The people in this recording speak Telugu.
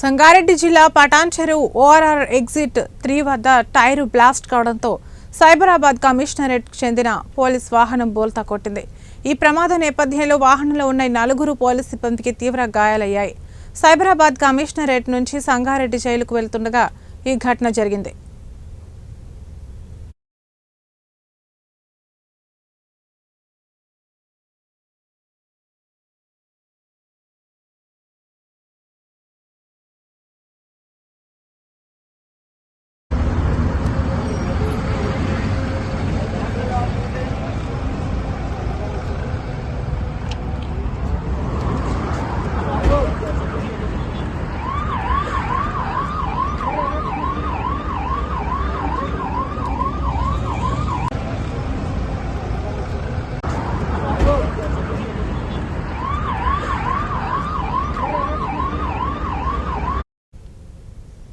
సంగారెడ్డి జిల్లా పటాన్ చెరువు ఓఆర్ఆర్ ఎగ్జిట్ 3 వద్ద టైరు బ్లాస్ట్ కావడంతో సైబరాబాద్ కమిషనరేట్కు చెందిన పోలీస్ వాహనం బోల్తా కొట్టింది. ఈ ప్రమాద నేపథ్యంలో వాహనంలో ఉన్న 4 పోలీస్ సిబ్బందికి తీవ్ర గాయాలయ్యాయి. సైబరాబాద్ కమిషనరేట్ నుంచి సంగారెడ్డి జైలుకు వెళ్తుండగా ఈ ఘటన జరిగింది.